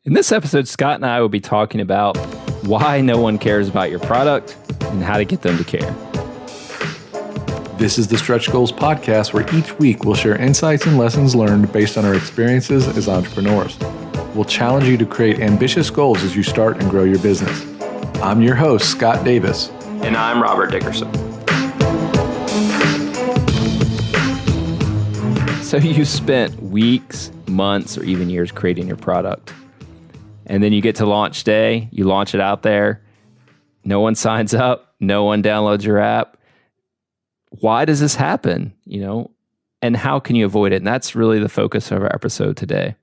In this episode, Scott and I will be talking about why no one cares about your product and how to get them to care. This is the Stretch Goals podcast, where each week we'll share insights and lessons learned based on our experiences as entrepreneurs. We'll challenge you to create ambitious goals as you start and grow your business. I'm your host, Scott Davis. And I'm Robert Dickerson. So you spent weeks, months, or even years creating your product. And then you get to launch day, you launch it out there, no one signs up, no one downloads your app. Why does this happen? And how can you avoid it? And that's really the focus of our episode today.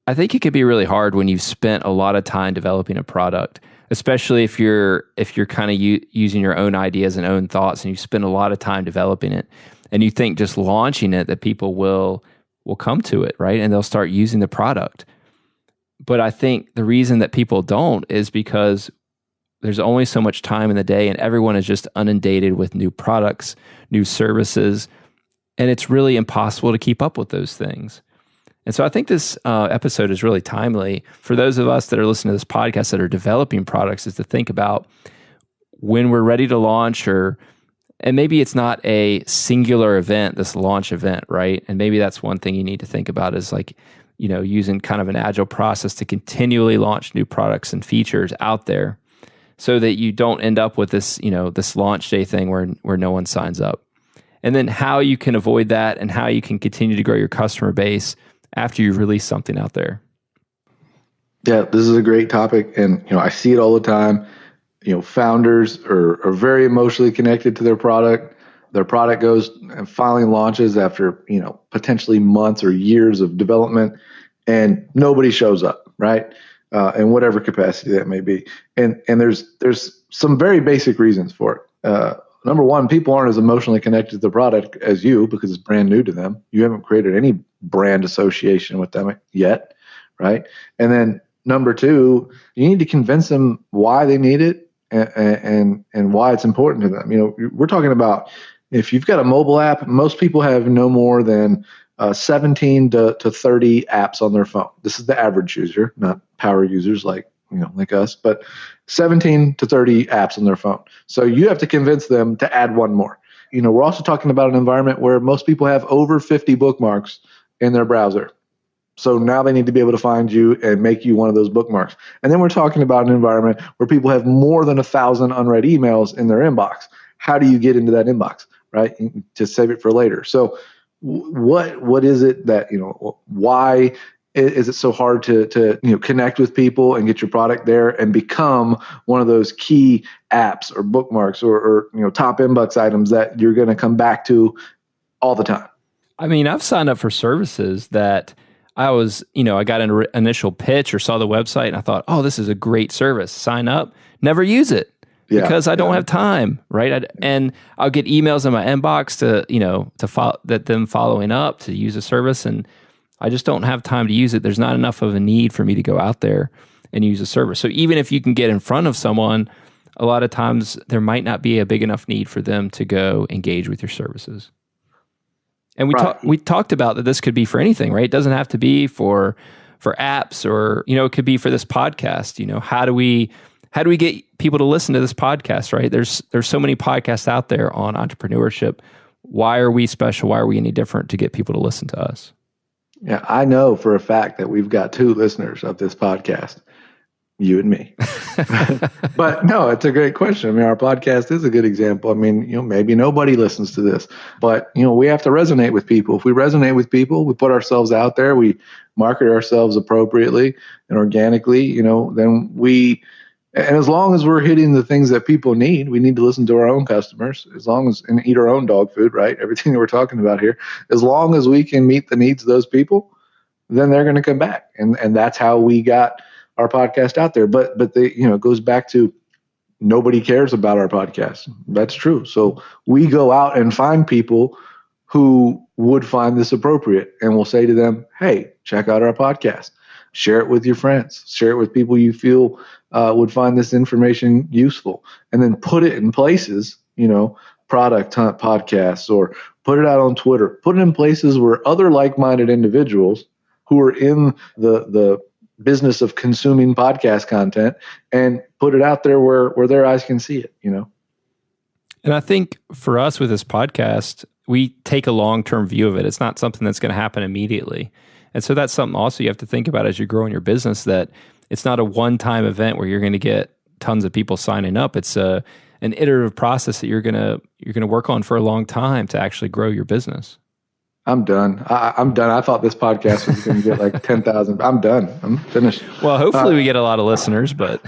I think it could be really hard when you've spent a lot of time developing a product, especially if you're kind of using your own ideas and own thoughts, and you spend a lot of time developing it, and you think just launching it that people will come to it, right? And they'll start using the product. But I think the reason that people don't is because there's only so much time in the day, and everyone is just inundated with new products, new services, and it's really impossible to keep up with those things. And so I think this episode is really timely for those of us that are listening to this podcast that are developing products, is to think about when we're ready to launch, and maybe it's not a singular event, this launch event, right? And maybe that's one thing you need to think about is using kind of an agile process to continually launch new products and features out there, so that you don't end up with this, this launch day thing where no one signs up. And then how you can avoid that and how you can continue to grow your customer base after you release something out there. Yeah, this is a great topic. And, I see it all the time. Founders are very emotionally connected to their product. Their product goes and finally launches after, potentially months or years of development, and nobody shows up, right? In whatever capacity that may be. And there's some very basic reasons for it. Number one, people aren't as emotionally connected to the product as you, because it's brand new to them. You haven't created any brand association with them yet, right? And then number two, you need to convince them why they need it and why it's important to them. We're talking about, if you've got a mobile app, most people have no more than 17 to 30 apps on their phone. This is the average user, not power users like us, but 17 to 30 apps on their phone. So you have to convince them to add one more. We're also talking about an environment where most people have over 50 bookmarks in their browser. So now they need to be able to find you and make you one of those bookmarks. And then we're talking about an environment where people have more than 1,000 unread emails in their inbox. How do you get into that inbox, right? To save it for later. So what is it that, why is it so hard to connect with people and get your product there and become one of those key apps or bookmarks or top inbox items that you're going to come back to all the time? I mean, I've signed up for services that I was, I got an initial pitch or saw the website and I thought, oh, this is a great service. Sign up, never use it. Yeah, because I don't have time, right? And I'll get emails in my inbox to them following up to use a service, and I just don't have time to use it. There's not enough of a need for me to go out there and use a service. So even if you can get in front of someone, a lot of times there might not be a big enough need for them to go engage with your services. And we talked about that this could be for anything, right? It doesn't have to be for apps, or it could be for this podcast. How do we get people to listen to this podcast, right? There's so many podcasts out there on entrepreneurship. Why are we special? Why are we any different to get people to listen to us? Yeah, I know for a fact that we've got 2 listeners of this podcast, you and me. But no, it's a great question. I mean, our podcast is a good example. I mean, maybe nobody listens to this, but, we have to resonate with people. If we resonate with people, we put ourselves out there, we market ourselves appropriately and organically, then and as long as we're hitting the things that people need, we need to listen to our own customers, and eat our own dog food, right? Everything that we're talking about here, as long as we can meet the needs of those people, then they're going to come back. And that's how we got our podcast out there. But it goes back to nobody cares about our podcast. That's true. So we go out and find people who would find this appropriate, and we'll say to them, hey, check out our podcast. Share it with your friends. Share it with people you feel would find this information useful, and then put it in places, Product Hunt podcasts, or put it out on Twitter. Put it in places where other like-minded individuals who are in the business of consuming podcast content and put it out there where their eyes can see it, you know? And I think for us with this podcast, we take a long-term view of it. It's not something that's going to happen immediately. And so that's something also you have to think about as you're growing your business, that it's not a one-time event where you're going to get tons of people signing up. It's an iterative process that you're going to work on for a long time to actually grow your business. I'm done. I'm done. I thought this podcast was going to get like 10,000. I'm done. I'm finished. Well, hopefully we get a lot of listeners, but.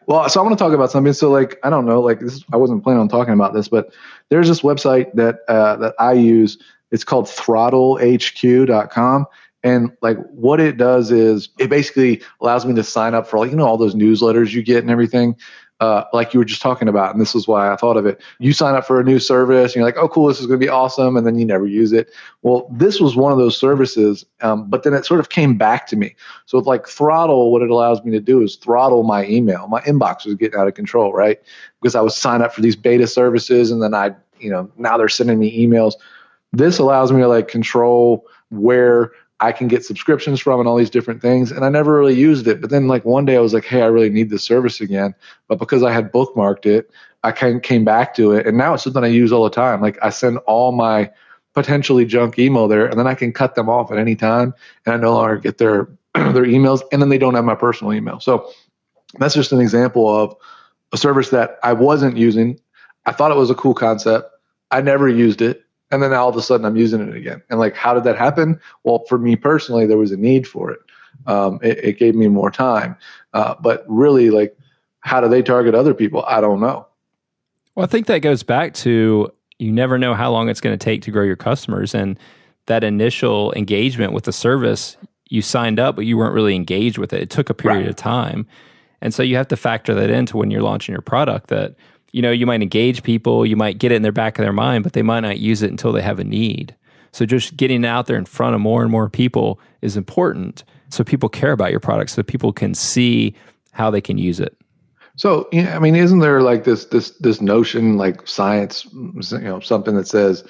Well, so I want to talk about something. So like, I don't know, like this, I wasn't planning on talking about this, but there's this website that I use. It's called throttleHQ.com. And like what it does is it basically allows me to sign up for, like, you know, all those newsletters you get and everything. Like you were just talking about, and this is why I thought of it. You sign up for a new service, and you're like, oh, cool, this is going to be awesome, and then you never use it. Well, this was one of those services, but then it sort of came back to me. So with like Throttle, what it allows me to do is throttle my email. My inbox was getting out of control, right? Because I was signed up for these beta services, and then now they're sending me emails. This allows me to like control where I can get subscriptions from and all these different things. And I never really used it. But then like one day I was like, hey, I really need this service again. But because I had bookmarked it, I came back to it. And now it's something I use all the time. Like I send all my potentially junk email there, and then I can cut them off at any time. And I no longer get their emails. And then they don't have my personal email. So that's just an example of a service that I wasn't using. I thought it was a cool concept. I never used it. And then all of a sudden I'm using it again. And like, how did that happen? Well, for me personally, there was a need for it. It gave me more time. But really, like, how do they target other people? I don't know. Well, I think that goes back to, you never know how long it's going to take to grow your customers. And that initial engagement with the service, you signed up, but you weren't really engaged with it. It took a period of time. And so you have to factor that into when you're launching your product, that you know, you might engage people, you might get it in their back of their mind, but they might not use it until they have a need. So just getting out there in front of more and more people is important, so people care about your product, so people can see how they can use it. So, yeah, I mean, isn't there like this notion, like science, you know, something that says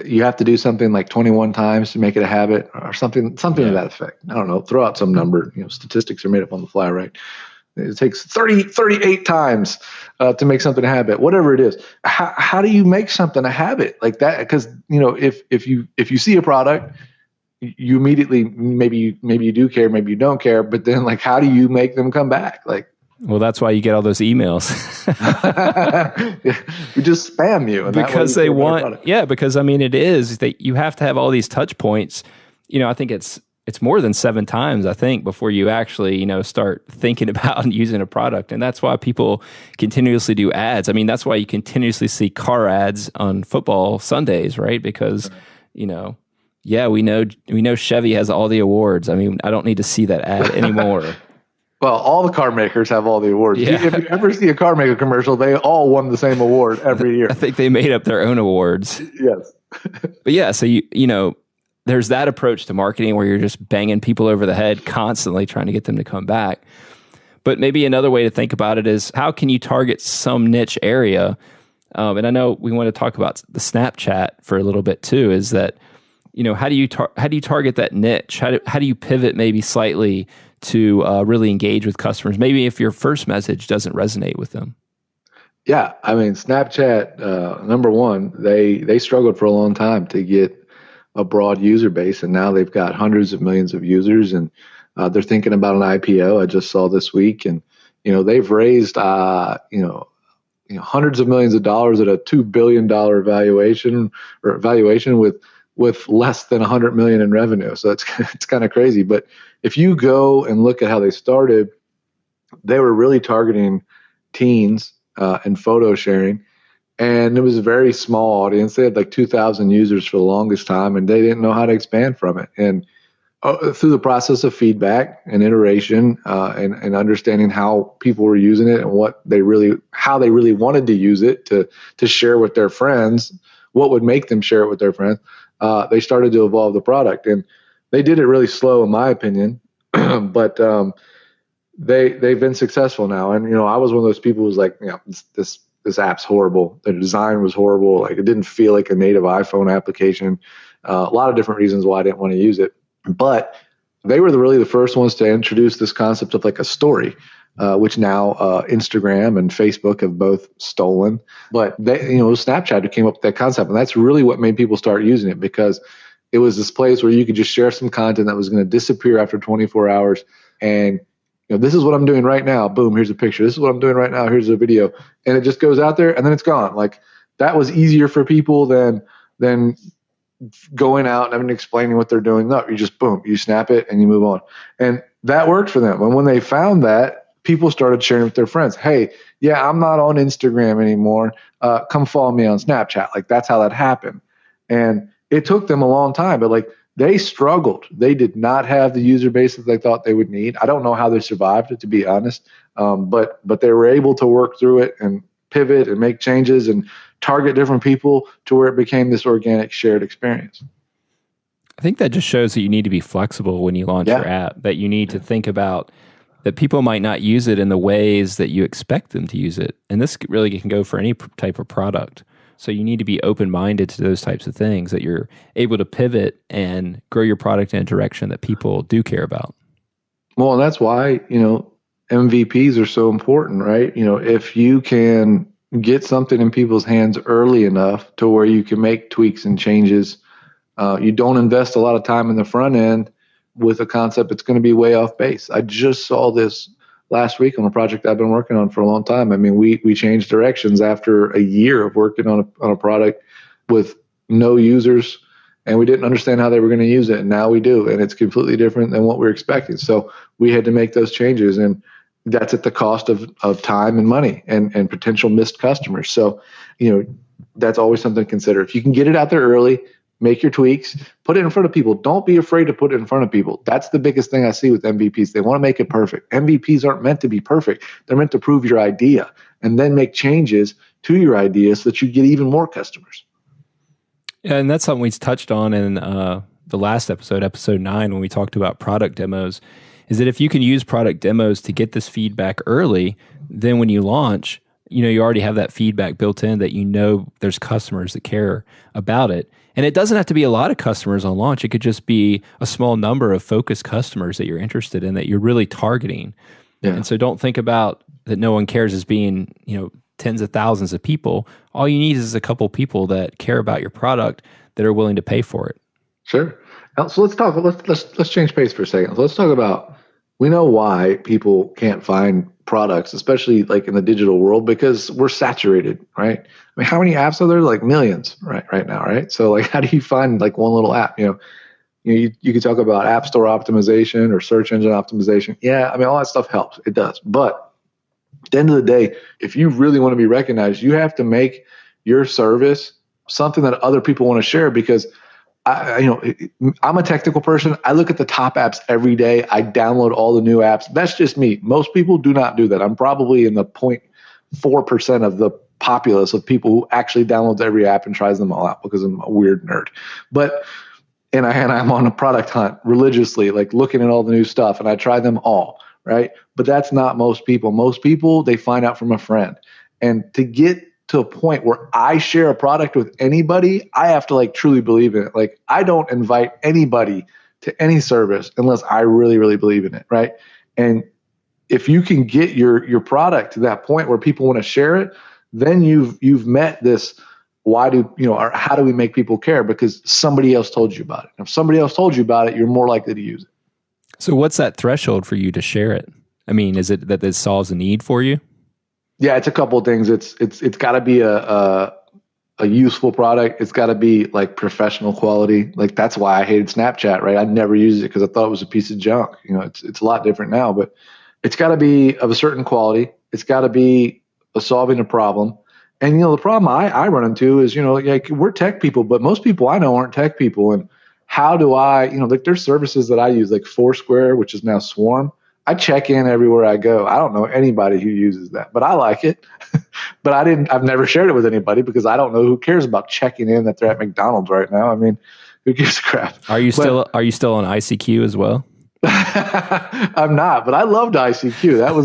you have to do something like 21 times to make it a habit, or something to that effect? I don't know. Throw out some number. You know, statistics are made up on the fly, right? It takes 38 times to make something a habit, whatever it is. How do you make something a habit like that? Because, you know, if you see a product, you immediately, maybe you do care, maybe you don't care, but then like, how do you make them come back? Like, well, that's why you get all those emails. We just spam you. And because they want, because I mean, it is that you have to have all these touch points. You know, I think it's more than 7 times, I think, before you actually, you know, start thinking about using a product. And that's why people continuously do ads. I mean, that's why you continuously see car ads on football Sundays, right? Because, you know, we know Chevy has all the awards. I mean, I don't need to see that ad anymore. Well, all the car makers have all the awards. Yeah. If you ever see a car maker commercial, they all won the same award every year. I think they made up their own awards. Yes. But yeah, so you know, there's that approach to marketing where you're just banging people over the head constantly trying to get them to come back. But maybe another way to think about it is, how can you target some niche area? And I know we want to talk about the Snapchat for a little bit too, is that, you know, how do you target that niche? How do you pivot maybe slightly to really engage with customers? Maybe if your first message doesn't resonate with them. Yeah. I mean, Snapchat, number one, they struggled for a long time to get a broad user base, and now they've got hundreds of millions of users, and they're thinking about an IPO. I just saw this week, and you know, they've raised hundreds of millions of dollars at a $2 billion valuation with less than 100 million in revenue. So it's kind of crazy. But if you go and look at how they started, they were really targeting teens and photo sharing. And it was a very small audience. They had like 2,000 users for the longest time, and they didn't know how to expand from it. And through the process of feedback and iteration and understanding how people were using it and how they really wanted to use it to share with their friends, what would make them share it with their friends, they started to evolve the product. And they did it really slow, in my opinion, but they've been successful now. And, you know, I was one of those people who was like, you know, this app's horrible. The design was horrible. Like, it didn't feel like a native iPhone application. A lot of different reasons why I didn't want to use it. But they were really the first ones to introduce this concept of like a story, which now Instagram and Facebook have both stolen. But they, Snapchat who came up with that concept, and that's really what made people start using it, because it was this place where you could just share some content that was going to disappear after 24 hours. And this is what I'm doing right now. Boom, here's a picture. This is what I'm doing right now. Here's a video. And it just goes out there and then it's gone. Like, that was easier for people than going out and explaining what they're doing. No, you just boom, you snap it and you move on. And that worked for them. And when they found that, people started sharing with their friends. Hey, yeah, I'm not on Instagram anymore. Come follow me on Snapchat. Like, that's how that happened. And it took them a long time, but like, they struggled. They did not have the user base that they thought they would need. I don't know how they survived it, to be honest. But they were able to work through it and pivot and make changes and target different people to where it became this organic shared experience. I think that just shows that you need to be flexible when you launch your app, that you need to think about that people might not use it in the ways that you expect them to use it. And this really can go for any type of product. So you need to be open-minded to those types of things, that you're able to pivot and grow your product in a direction that people do care about. Well, and that's why, MVPs are so important, right? If you can get something in people's hands early enough to where you can make tweaks and changes, you don't invest a lot of time in the front end with a concept that's going to be way off base. I just saw this last week on a project I've been working on for a long time. I mean, we changed directions after a year of working on a product with no users, and we didn't understand how they were going to use it. And now we do, and it's completely different than what we were expecting. So we had to make those changes, and that's at the cost of time and money and potential missed customers. So, that's always something to consider. If you can get it out there early, make your tweaks, put it in front of people. Don't be afraid to put it in front of people. That's the biggest thing I see with MVPs. They want to make it perfect. MVPs aren't meant to be perfect. They're meant to prove your idea and then make changes to your idea so that you get even more customers. Yeah, and that's something we touched on in the last episode, episode 9, when we talked about product demos, is that if you can use product demos to get this feedback early, then when you launch, you already have that feedback built in, that there's customers that care about it. And it doesn't have to be a lot of customers on launch. It could just be a small number of focused customers that you're interested in, that you're really targeting. Yeah. And so don't think about that no one cares as being, tens of thousands of people. All you need is a couple people that care about your product that are willing to pay for it. Sure. So let's change pace for a second. So let's talk about, we know why people can't find products, especially like in the digital world, because we're saturated, right? I mean, how many apps are there? Like millions right now, right? So like, how do you find like one little app? You could talk about app store optimization or search engine optimization. Yeah, I mean, all that stuff helps. It does. But at the end of the day, if you really want to be recognized, you have to make your service something that other people want to share, because I'm a technical person. I look at the top apps every day. I download all the new apps. That's just me. Most people do not do that. I'm probably in the 0.4% of the populace of people who actually downloads every app and tries them all out, because I'm a weird nerd. And I'm on a product hunt religiously, like looking at all the new stuff, and I try them all, right? But that's not most people. Most people, they find out from a friend. And to get to a point where I share a product with anybody, I have to like truly believe in it. Like, I don't invite anybody to any service unless I really, really believe in it, right? And if you can get your product to that point where people want to share it, then you've met this. How do we make people care? Because somebody else told you about it. And if somebody else told you about it, you're more likely to use it. So what's that threshold for you to share it? I mean, is it that this solves a need for you? Yeah, it's a couple of things. It's got to be a useful product. It's got to be like professional quality. Like, that's why I hated Snapchat, right? I never used it because I thought it was a piece of junk. It's a lot different now, but it's got to be of a certain quality. It's got to be solving a problem. And the problem I run into is, like, we're tech people, but most people I know aren't tech people. And how do I, like, there's services that I use, like Foursquare, which is now Swarm. I check in everywhere I go. I don't know anybody who uses that, but I like it. But I've never shared it with anybody because I don't know who cares about checking in that they're at McDonald's right now. I mean, who gives a crap? Are you still on ICQ as well? I'm not, but I loved ICQ. That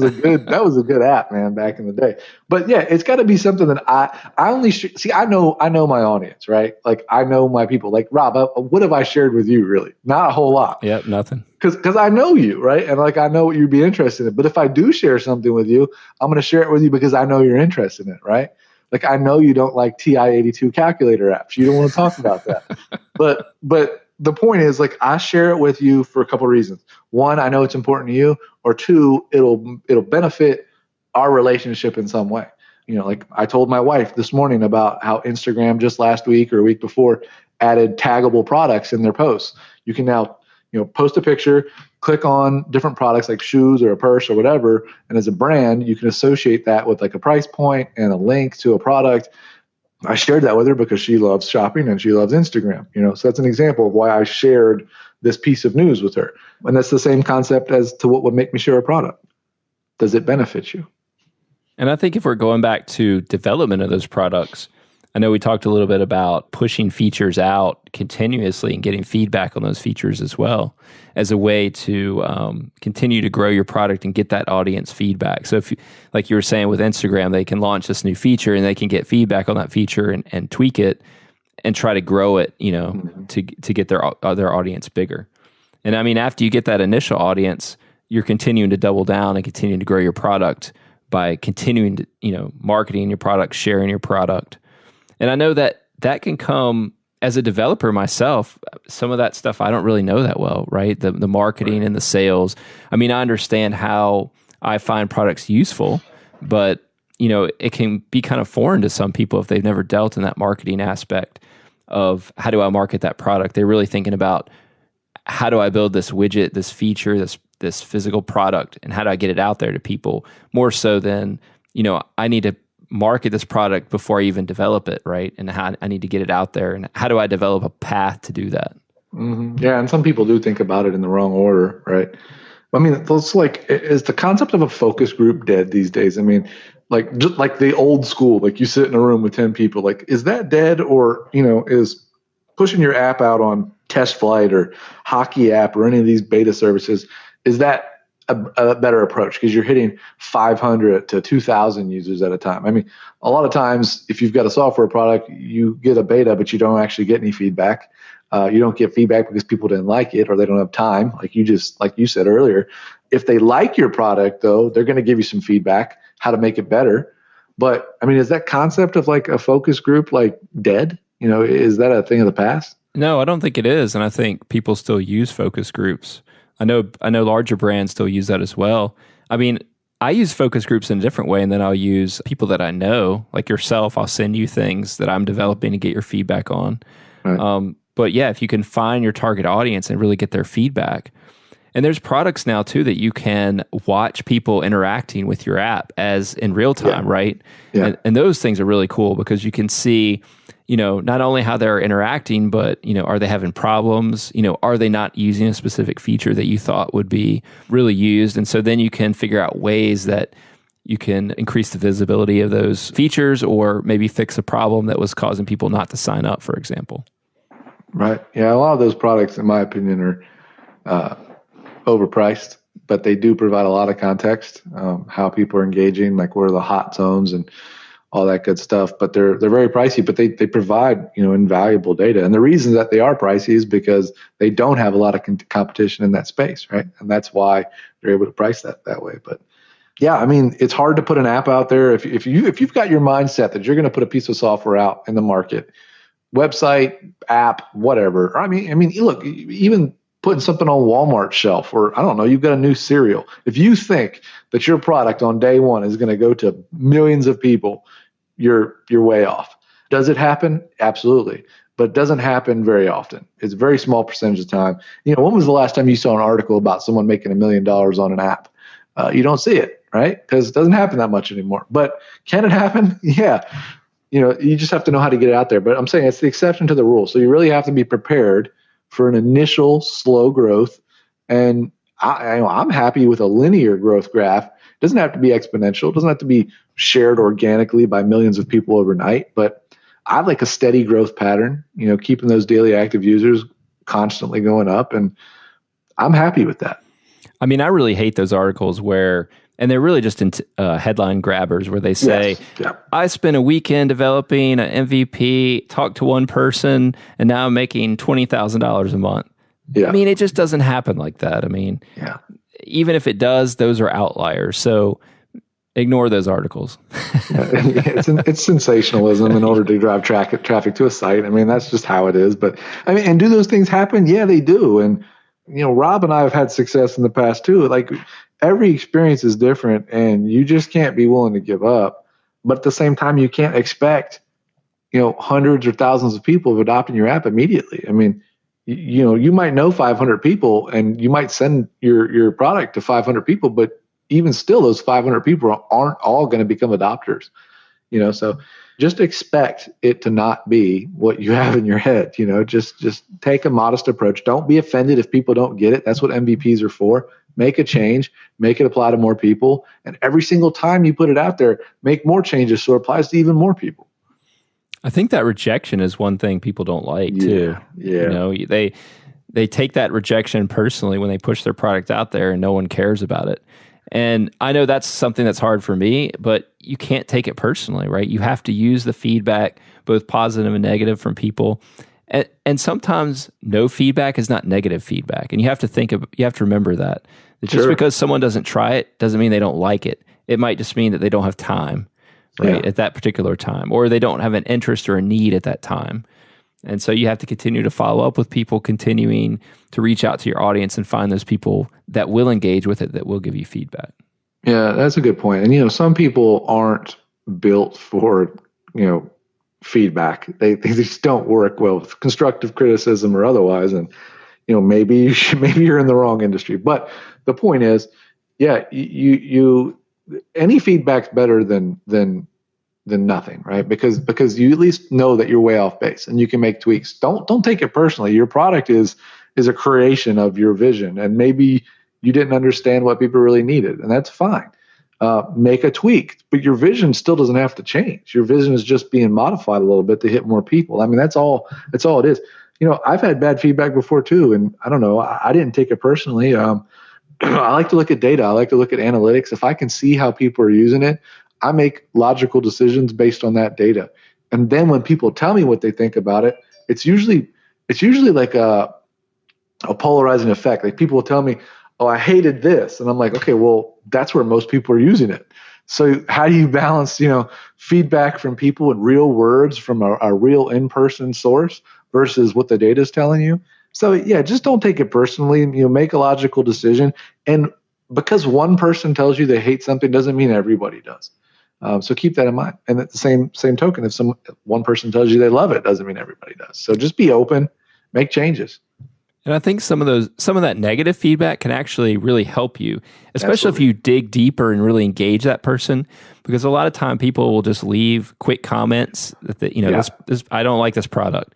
was a good app, man, back in the day. But yeah, it's got to be something that I only see. I know my audience, right? Like I know my people. Like Rob, what have I shared with you? Really, not a whole lot. Yep, nothing. Because I know you, right? And like I know what you'd be interested in. But if I do share something with you, I'm going to share it with you because I know you're interested in it, right? Like I know you don't like TI-82 calculator apps. You don't want to talk about that. But the point is, like, I share it with you for a couple of reasons. One, I know it's important to you, or two, it'll benefit our relationship in some way. Like I told my wife this morning about how Instagram just last week or a week before added taggable products in their posts. You can now, post a picture, click on different products like shoes or a purse or whatever, and as a brand, you can associate that with like a price point and a link to a product. I shared that with her because she loves shopping and she loves Instagram, so that's an example of why I shared this piece of news with her. And that's the same concept as to what would make me share a product. Does it benefit you? And I think if we're going back to development of those products, I know we talked a little bit about pushing features out continuously and getting feedback on those features as well as a way to continue to grow your product and get that audience feedback. So if, like you were saying with Instagram, they can launch this new feature and they can get feedback on that feature and tweak it and try to grow it, to get their audience bigger. And I mean, after you get that initial audience, you're continuing to double down and continuing to grow your product by continuing to, marketing your product, sharing your product. And I know that can come as a developer myself. Some of that stuff I don't really know that well, right? The marketing and the sales. I mean, I understand how I find products useful, but it can be kind of foreign to some people if they've never dealt in that marketing aspect of how do I market that product. They're really thinking about how do I build this widget, this feature, this physical product, and how do I get it out there to people more so than, I need to market this product before I even develop it, right? And how I need to get it out there, and how do I develop a path to do that? Mm-hmm. Yeah, and some people do think about it in the wrong order, right? I mean, it's like, is the concept of a focus group dead these days? I mean, like just like the old school, like you sit in a room with 10 people, like is that dead, or is pushing your app out on Test Flight or Hockey app or any of these beta services, is that a better approach because you're hitting 500 to 2,000 users at a time? I mean, a lot of times if you've got a software product, you get a beta, but you don't actually get any feedback. You don't get feedback because people didn't like it or they don't have time. Like you said earlier, if they like your product though, they're going to give you some feedback, how to make it better. But I mean, is that concept of like a focus group like dead? Is that a thing of the past? No, I don't think it is. And I think people still use focus groups. I know larger brands still use that as well. I mean, I use focus groups in a different way, and then I'll use people that I know, like yourself. I'll send you things that I'm developing to get your feedback on. Right. But yeah, if you can find your target audience and really get their feedback. And there's products now too that you can watch people interacting with your app as in real time, right? Yeah. And those things are really cool because you can see, not only how they're interacting, but, are they having problems? Are they not using a specific feature that you thought would be really used? And so then you can figure out ways that you can increase the visibility of those features or maybe fix a problem that was causing people not to sign up, for example. Right. Yeah. A lot of those products, in my opinion, are overpriced, but they do provide a lot of context, how people are engaging, like where are the hot zones and all that good stuff. But they're very pricey, but they provide invaluable data. And the reason that they are pricey is because they don't have a lot of competition in that space, right? And that's why they're able to price that way. But yeah, I mean, it's hard to put an app out there if you've got your mindset that you're going to put a piece of software out in the market, website, app, whatever. I mean, look, even putting something on Walmart's shelf, or I don't know, you've got a new cereal. If you think that your product on day one is going to go to millions of people, you're way off. Does it happen? Absolutely. But it doesn't happen very often. It's a very small percentage of the time. When was the last time you saw an article about someone making $1 million on an app? You don't see it, right? Because it doesn't happen that much anymore. But can it happen? Yeah. You just have to know how to get it out there. But I'm saying it's the exception to the rule. So you really have to be prepared for an initial slow growth. And I'm happy with a linear growth graph. It doesn't have to be exponential. It doesn't have to be shared organically by millions of people overnight. But I like a steady growth pattern, keeping those daily active users constantly going up. And I'm happy with that. I mean, I really hate those articles where, and they're really just headline grabbers where they say, Yes. Yeah. I spent a weekend developing an MVP, talked to one person, and now I'm making $20,000 a month. Yeah. I mean, it just doesn't happen like that. I mean, Yeah. even if it does, those are outliers. So ignore those articles. It's sensationalism in order to drive traffic to a site. I mean, that's just how it is. But I mean, and do those things happen? Yeah, they do. And Rob and I have had success in the past too. Like every experience is different, and you just can't be willing to give up. But at the same time, you can't expect hundreds or thousands of people of adopting your app immediately. I mean, you might know 500 people, and you might send your product to 500 people, but even still, those 500 people aren't all going to become adopters, so just expect it to not be what you have in your head, just take a modest approach. Don't be offended if people don't get it. That's what MVPs are for. Make a change, make it apply to more people. And every single time you put it out there, make more changes so it applies to even more people. I think that rejection is one thing people don't like too. Yeah. They take that rejection personally when they push their product out there and no one cares about it. And I know that's something that's hard for me, but you can't take it personally, right? You have to use the feedback, both positive and negative, from people. And sometimes no feedback is not negative feedback. And you have to remember that. Just because someone doesn't try it doesn't mean they don't like it. It might just mean that they don't have time, right, at that particular time, or they don't have an interest or a need at that time. And so you have to continue to follow up with people, continuing to reach out to your audience and find those people that will engage with it, that will give you feedback. Yeah, that's a good point. And, some people aren't built for, feedback. They just don't work well with constructive criticism or otherwise. And, maybe you're in the wrong industry. But the point is, yeah, you any feedback's better than nothing, right? Because you at least know that you're way off base and you can make tweaks. Don't take it personally. Your product is a creation of your vision, and maybe you didn't understand what people really needed, and that's fine. Make a tweak, but your vision still doesn't have to change. Your vision is just being modified a little bit to hit more people. I mean, that's all it is. I've had bad feedback before too, and I don't know. I didn't take it personally. I like to look at data. I like to look at analytics. If I can see how people are using it, I make logical decisions based on that data. And then when people tell me what they think about it, it's usually like a polarizing effect. Like people will tell me, "Oh, I hated this," and I'm like, "Okay, well, that's where most people are using it." So how do you balance, feedback from people and real words from a real in-person source versus what the data is telling you? So yeah, just don't take it personally. Make a logical decision. And because one person tells you they hate something doesn't mean everybody does. So keep that in mind. And at the same token, if one person tells you they love it, doesn't mean everybody does. So just be open, make changes. And I think some of that negative feedback can actually really help you, especially if you dig deeper and really engage that person. Because a lot of time people will just leave quick comments that this I don't like this product.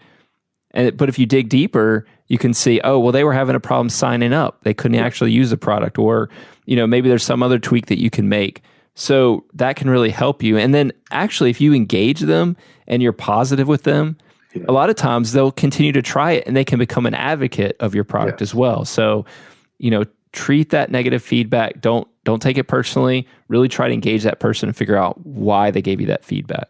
But if you dig deeper, you can see, oh, well, they were having a problem signing up. They couldn't actually use the product, or maybe there's some other tweak that you can make. So that can really help you. And then actually, if you engage them and you're positive with them, a lot of times they'll continue to try it and they can become an advocate of your product as well. So, treat that negative feedback. Don't take it personally. Really try to engage that person and figure out why they gave you that feedback.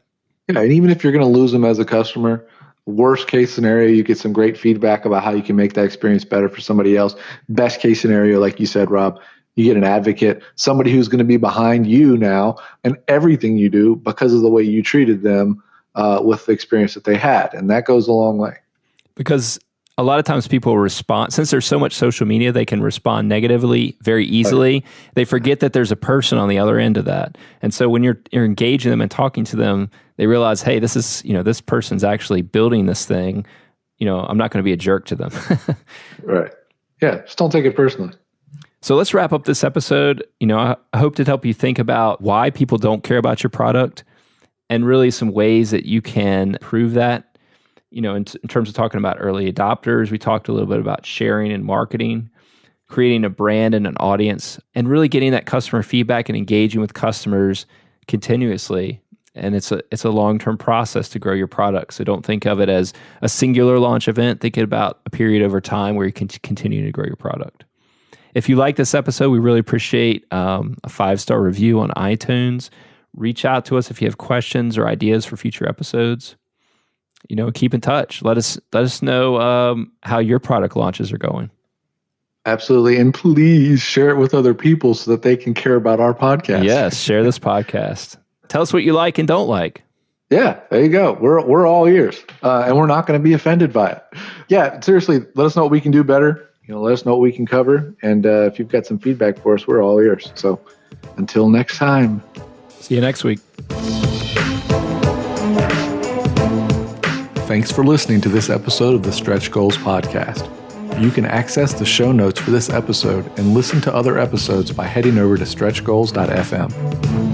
Yeah, and even if you're going to lose them as a customer, worst case scenario, you get some great feedback about how you can make that experience better for somebody else. Best case scenario, like you said, Rob, you get an advocate, somebody who's going to be behind you now and everything you do because of the way you treated them with the experience that they had. And that goes a long way. Because a lot of times people respond, since there's so much social media, they can respond negatively very easily. Right. They forget that there's a person on the other end of that. And so when you're engaging them and talking to them, they realize, hey, this person's actually building this thing. I'm not going to be a jerk to them. Right. Yeah. Just don't take it personally. So let's wrap up this episode. I hope to help you think about why people don't care about your product and really some ways that you can prove that. In terms of talking about early adopters, we talked a little bit about sharing and marketing, creating a brand and an audience, and really getting that customer feedback and engaging with customers continuously. And it's a long-term process to grow your product. So don't think of it as a singular launch event. Think about a period over time where you can continue to grow your product. If you like this episode, we really appreciate a 5-star review on iTunes. Reach out to us if you have questions or ideas for future episodes. Keep in touch. Let us know how your product launches are going. Absolutely. And please share it with other people so that they can care about our podcast. Yes, share this podcast. Tell us what you like and don't like. Yeah, there you go. We're all ears, and we're not going to be offended by it. Yeah, seriously, let us know what we can do better. Let us know what we can cover. And if you've got some feedback for us, we're all ears. So until next time. See you next week. Thanks for listening to this episode of the Stretch Goals Podcast. You can access the show notes for this episode and listen to other episodes by heading over to stretchgoals.fm.